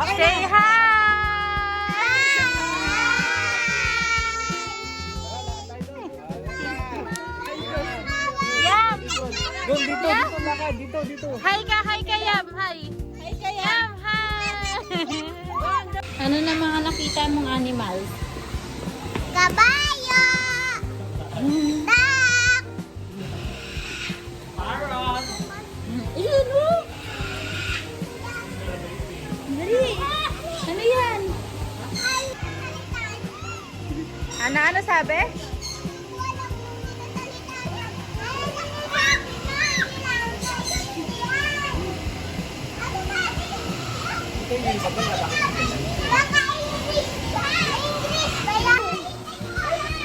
Say hi! Yam! Doon, dito, dito lakad. Dito. Hi ka, Yam! Hi! Hi ka yan. Yam! Hi! Ano na mga nakita mong animal? Kabayo! Duck! Parrot! Ayun, oh! Dali! Ano yan? Ano sabi?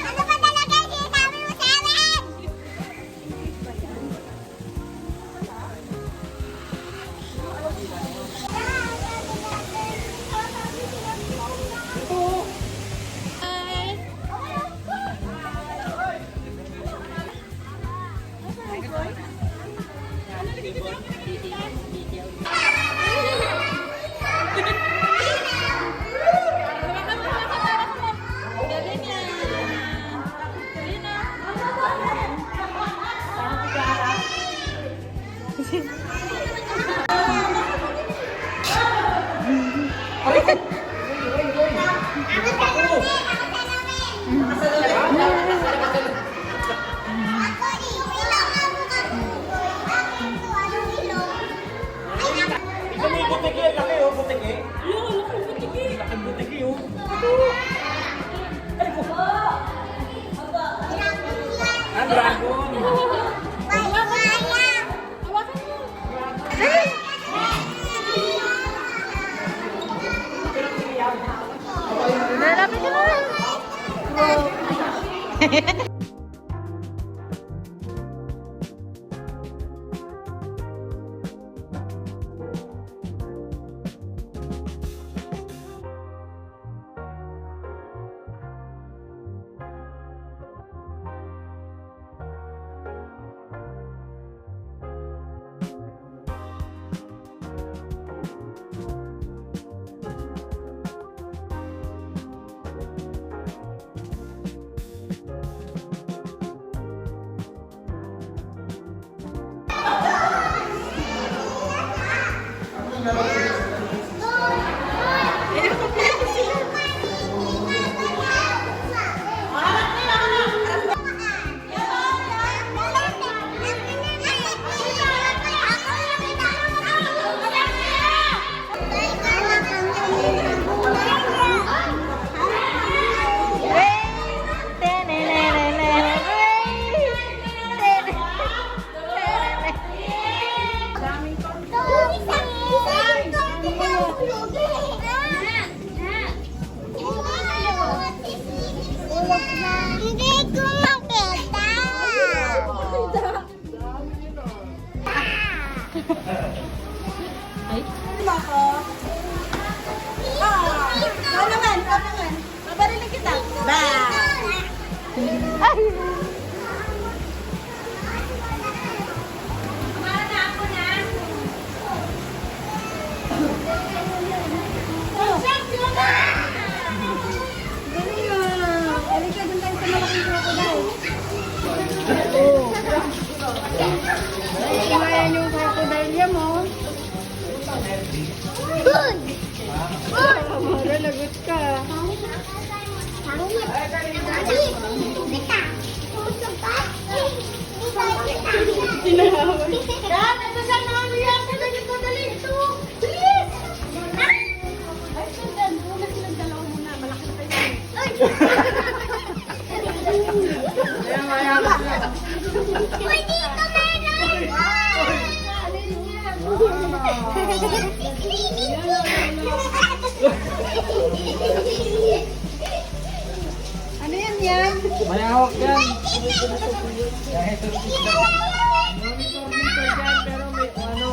Ano ba talaga yung sinasabi mo sa amin? Hi! Galing yan! Ayun na! Ito may butiki. Laki oh, butiki. Laki butiki oh. Ah, dragon. Lalapit ka na! Hindi ko makita. Ay! Ikaw naman. Babarinig kita. Ba! Ay! Kaya yung crocodile mo. Good! Good! Lagot ka. Tinahawag. Dad, ito sa namin yan. Dali, ito. Bilis! Ay, sandal. Muna silang dalawa muna. Malaki na kayo. Ay! Uy, dito meron! Ano yan yan? Mayawak yan. Pero may ano.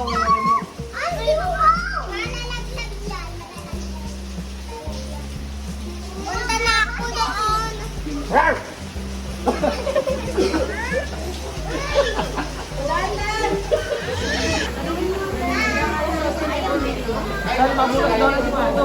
Punta na ako doon. Rar! Saan mabulat doon?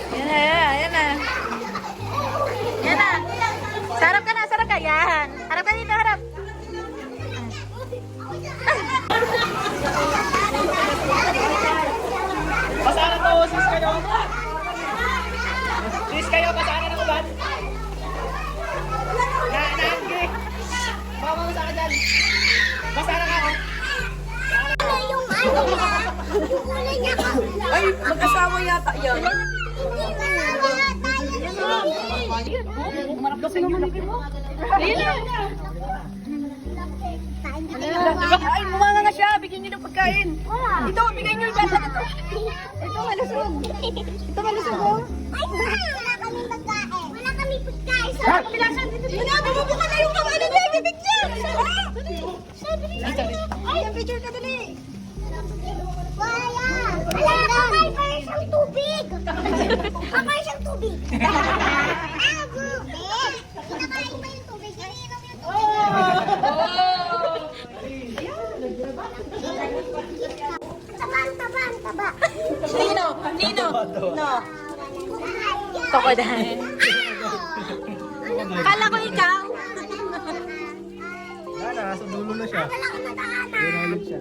Yan na, yan na. Yan na. Sarap ka na, sarap ka. Yan. Harap ka dito, harap. Pasana to, sis kayo. Sis kayo, pasana ng ulan. Nananggi. Mama mo sa akin dyan. Pasana ka ako. Yung ano niya, yung kulay niya ka. Ay, mag-asawa yata yan. Hindi malawa yata yun. Umarap kasi naman ni Kimo. Ay, mumanga nga siya. Bigyan niyo ng pagkain. Ito, bigyan niyo yung bata ito. Ito, malusog. Ito, malusog. Oh. Ay, wala kami pagkain. Wala kami pagkain. Sa kabilasan dito. Wala, bumubuka na yung mga ano niya. Bibigyan. Ay, ang picture ka dali. Wala. Wala, kamay pa siyang tubig. Kamay siyang tubig. Ah, bubig. Kinakain pa yung tubig. Iniinom yung tubig. Taba. Nino, Nino. No. Toko dahil. Kala ko ikaw. Wala, nasa dulo na siya. Wala ko natakanan. Yun ulit siya.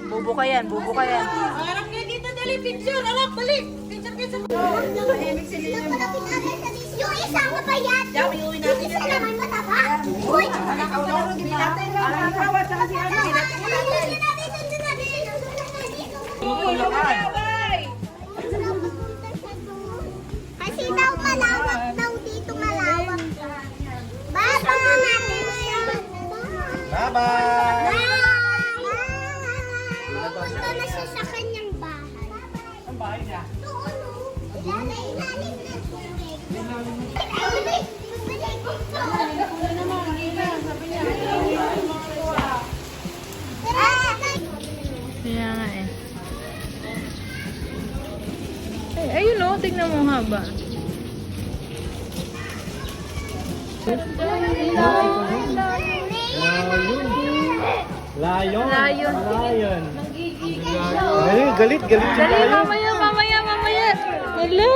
Bubo ka yan, bubo ka yan. Harap kayo dito, dali. Picture. Harap, balik. Picture kayo sa Yung isa mo ba yan? Yung isa naman mataba. Uy! Kasi daw malawak daw dito malawak. Baba natin siya. Bye-bye! Bye! Punta na siya sa kanyang bahay. Ang bahay niya. Doon, oh. Ilalim na tubig. Balik! Kaya nga eh. Ay, ayun o, tignan mo haba. Lion. Lion. Lion. Ay, galit si Dali, Lion. mamaya. Hello!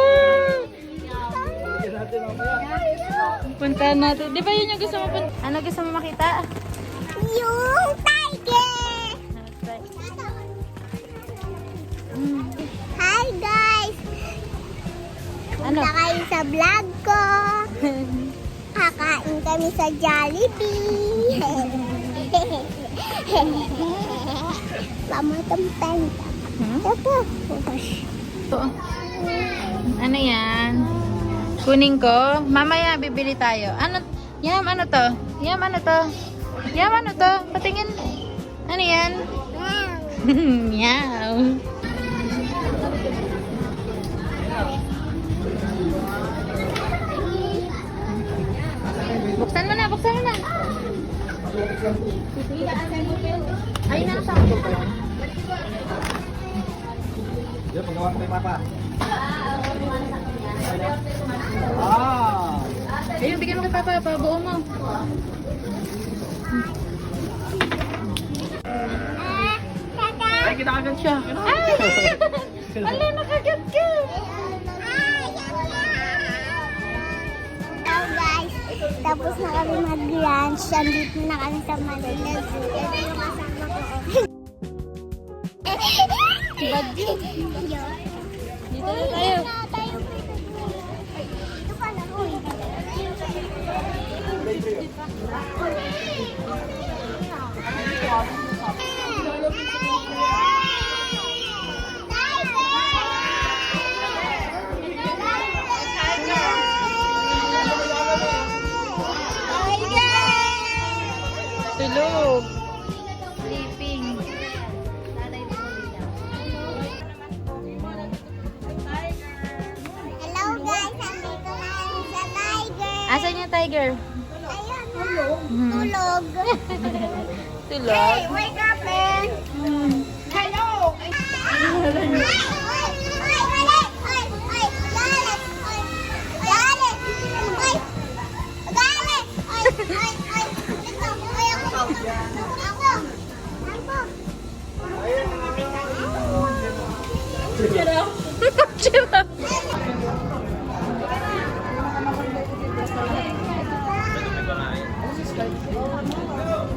Puntahan natin. Di ba yun yung gusto mo punta? Ano gusto mo makita? Yung tiger! Hi guys! Ano? Punta kayo sa vlog ko. Kakain kami sa Jollibee. Pamatang-tang. Ito. Ano yan? Kunin ko. Mamaya bibili tayo. Ano? Yam, ano to? Yam, ano to? Yam, ano to? Patingin. Ano yan? Meow. Buksan mo na, buksan mo na. Ayun na sa akin. Diyan, pagawa ko kay Papa. Ah! Ayun, bigyan mo kay Papa. Pabuo mo. Ay, kita agad siya. Ay! Ala, nakagat ka. Hello guys, tapos na kami mag-lunch. Andito na kami sa Manila Zoo. Ito yung kasama ko. Si Badji. Dito na tayo. Dito pa na, uy. Tiger! Asan yung tiger? Ayan. Tulog. Tulog. Wake up, man. Hello.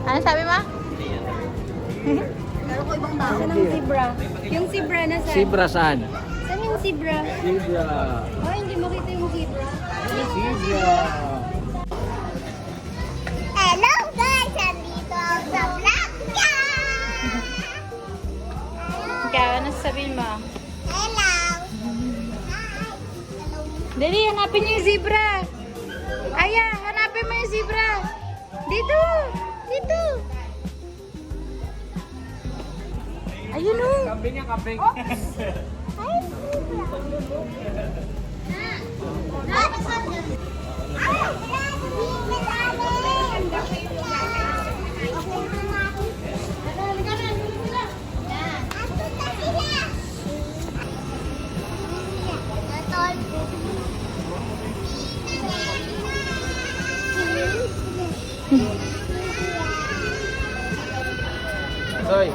Ano sabi mo? Saan ang zebra? Yung zebra na saan? Zebra saan? Saan yung zebra? Zebra. Oh, hindi makita yung zebra. Zebra. Hello guys! Andito ako sa vlog ko! Ikaw, ano sabihin mo? Hello! Dali, hanapin niyo yung zebra. Aya, hanapin mo yung zebra. Dito! Dito! Ayun o. Kambing niya, kambing. Soy.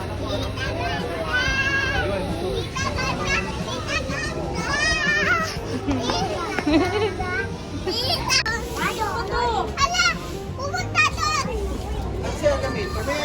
Ala! Pumunta doon! Siya kami, kami.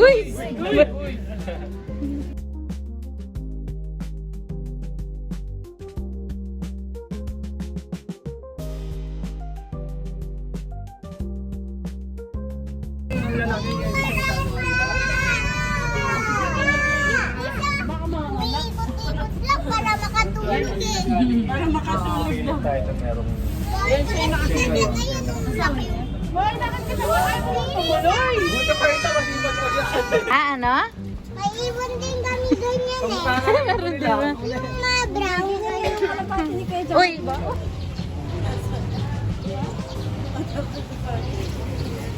Uy! Para makatulog din. Para makatulog na. Tayo ito merong... Boy, bakit kita tumuloy? Buta pa rin kasi iba ko yan. Ah, ano? May ibon din kami ganyan eh. Meron din ba? Yung mga brown. Uy!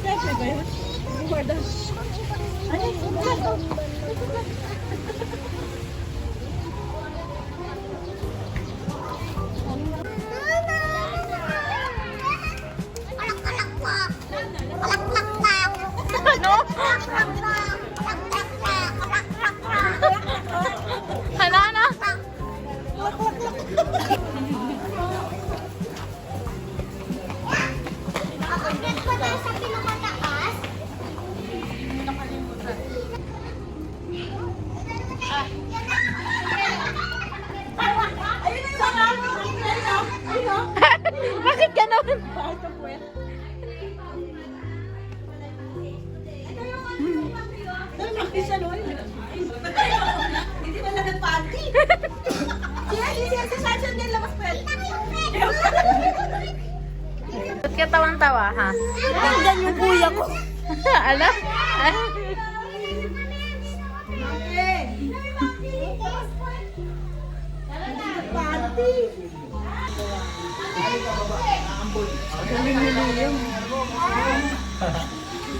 Siyempre ba yun? Guarda. Ano? Ano, ano? Akit ko na sa pinakamataas. Bakit ganun? Hindi ba lang nag-party? Si Sasha din labas pa yan. Ba't ka tawang-tawa, ha? Tingnan yung kuya ko. Ano?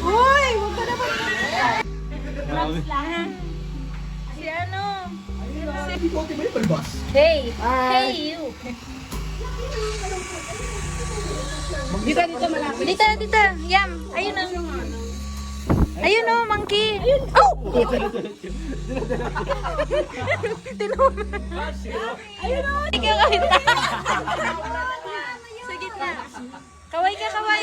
Uy, huwag ka naman. Si ano? Buti ba yung balbas? Hey! Hey, you! Dito, dito malapit. Dito, dito! Yam! Ayun o! Ayun o, monkey! Ayun! Oh! Tinuma! Ayun o! Hindi ka kahita! Sa gitna! Kaway ka, kaway!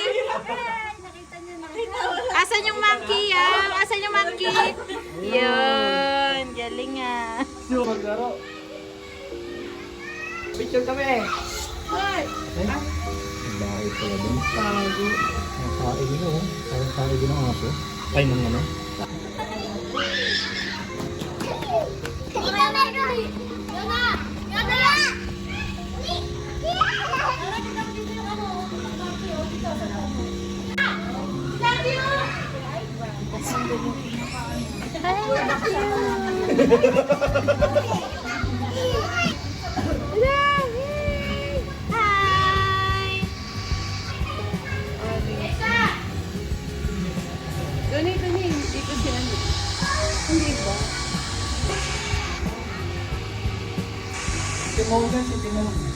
Asan yung monkey, Yam? Asan yung monkey? Yun! Galing ah! Maglaro. Picture kami. Bakit pala dun? Nakain nyo. Parang kain din ang aso. Ay, nang ano? Doni, dito si ano. Hindi ba? Timogan si Timogan.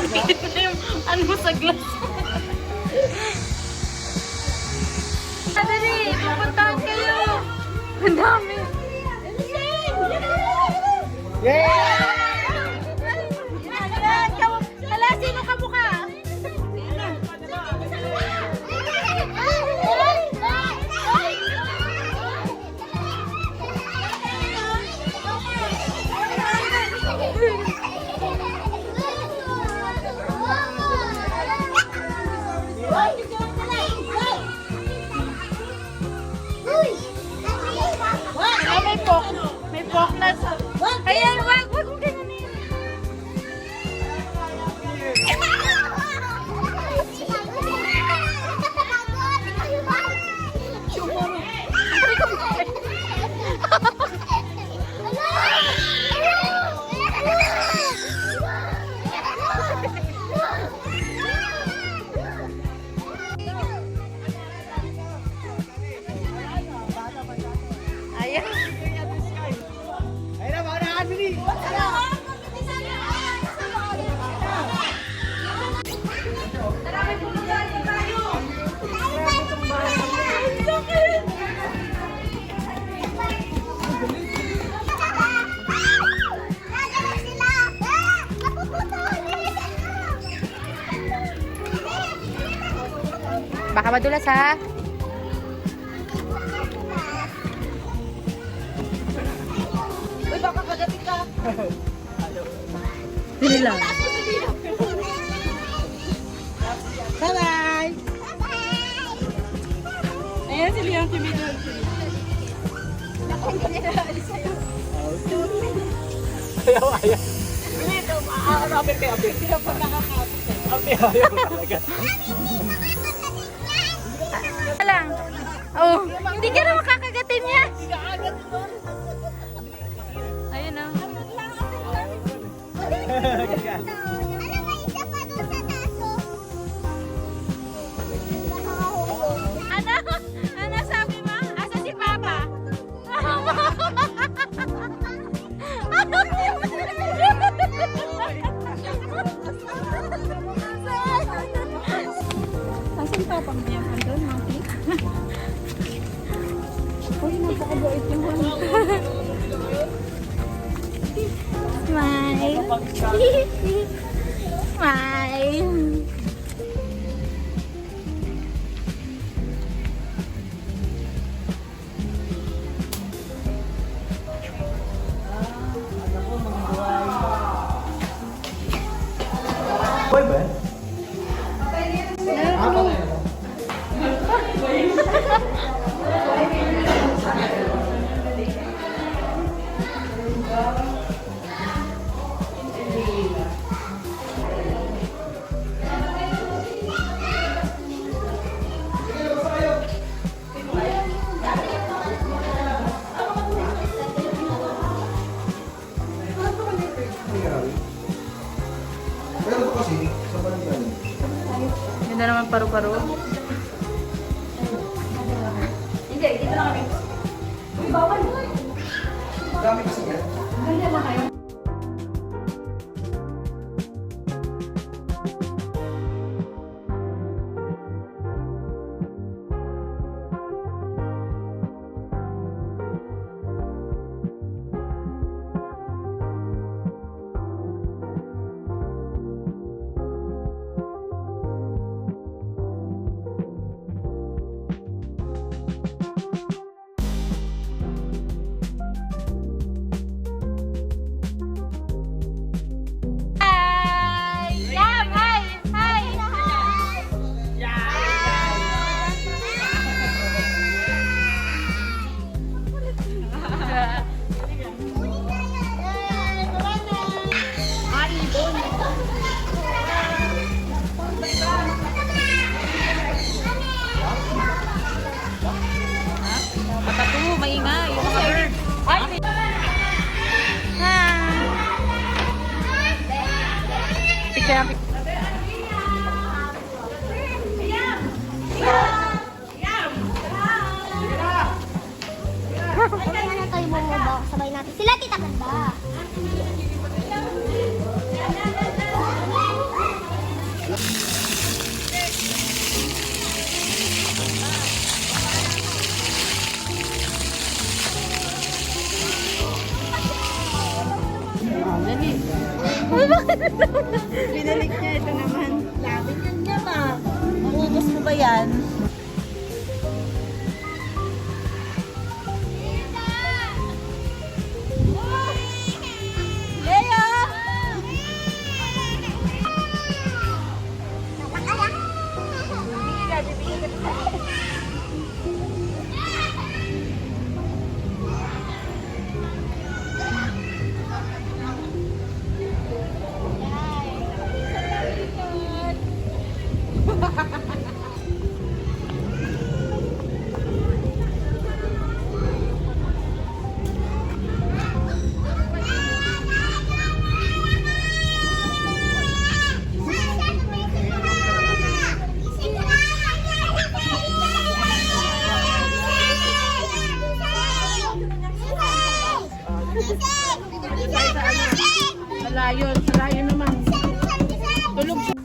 Dikit na yung ano mo sa glass. Dali, pupuntahan kayo. Ang dami. Hala, sino ka mukha? Ah, may pork. May pork na sa... Ayan, wag mo ganun. Ayan. Ayun na, mga nakabili. Baka madulas ha. Uy, baka kagating ka. Dili lang. Bye-bye! Ayan si Leon, si Midon. Ayaw. Dito, maaarapin kay Abe. Abe, ayaw talaga. Lang. Oh, hindi ka na makakagatin niya. Ayun oh. Ano? Ano sabi mo? Asa si Papa? Asan Papa mo yung andun, Mati? Uy, napakabait yung hangin. Smile. Smile. Boy ba? Pero ito kasi, sa Palayan, Yun na naman paru-paro. dami kasi yan. Kaya, Sabay na tayo bumaba. Sabay natin. Sila tita ganda. Binalik niya ito naman. Labi niya ba? Maubos mo ba yan? Malayo naman. Tulog siya.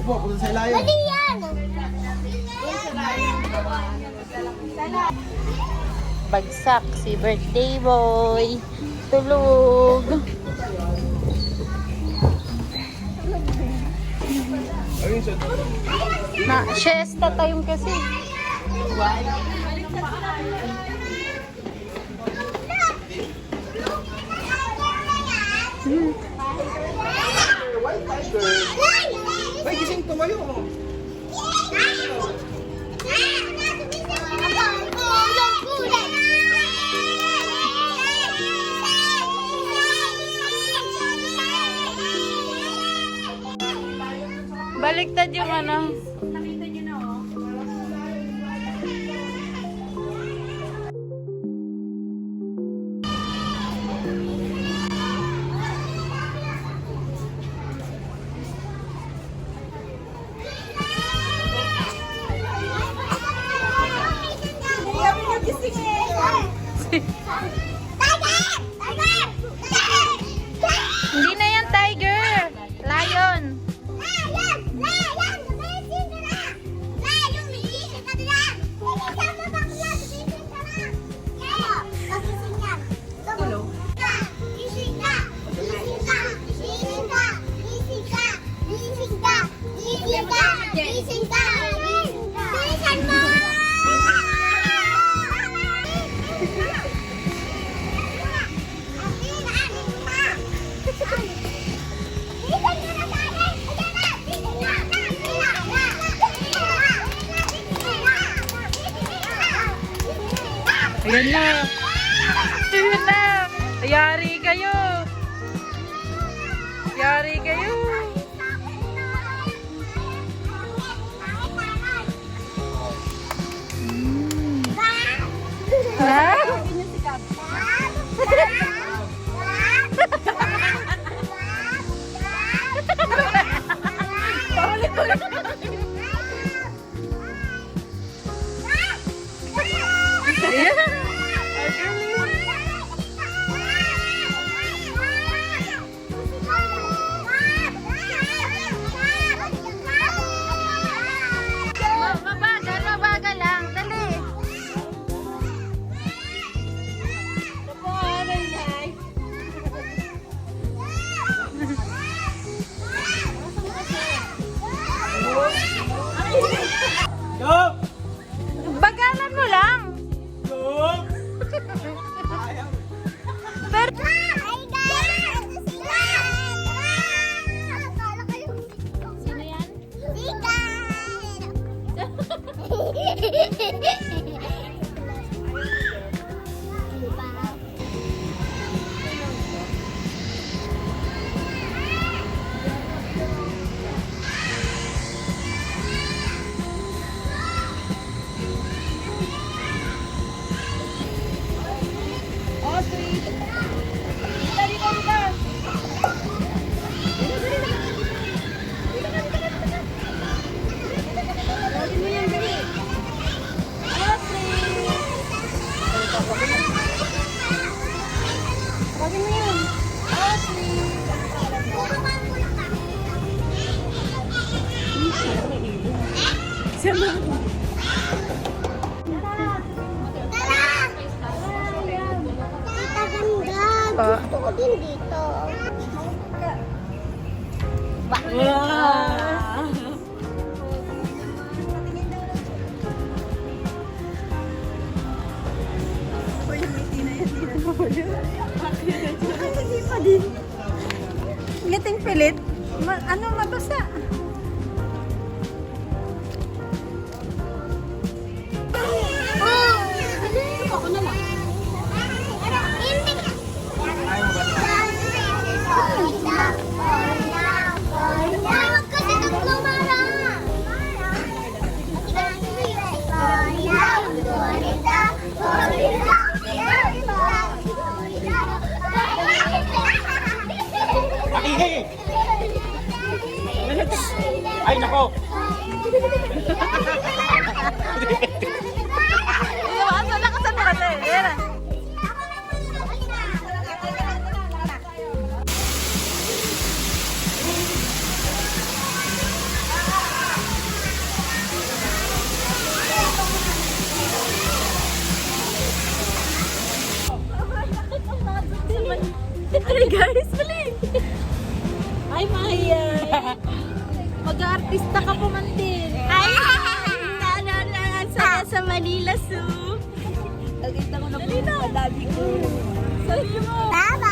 Po, punta sa ilayo. Mali yan. bagsak si birthday boy. Tulog. Ayun siya. Na, siesta time kasi. Ay, gising tumayo. Baliktad yung ano. Hindi na yan tiger. Lion. Ayan na. Ayan na. Yari kayo. Yari kayo. Ha? Mabagal, mabagal lang. Dali. Ito po, aral yan. din dito. Hindi pa din. Ngiting pilit. Ano mabasa? Ako na lang. Huwag kasi tatlo, Mara. Makihi! Ay, nako! Asa lang kasan mo kasi. Ayan. Ay guys, mali! Ay, Maya! Mag-aartista ka po man din. Ay! Sana sa Manila Zoo. Nakita ko na po yung dali ko. Sabi mo! Bye-bye!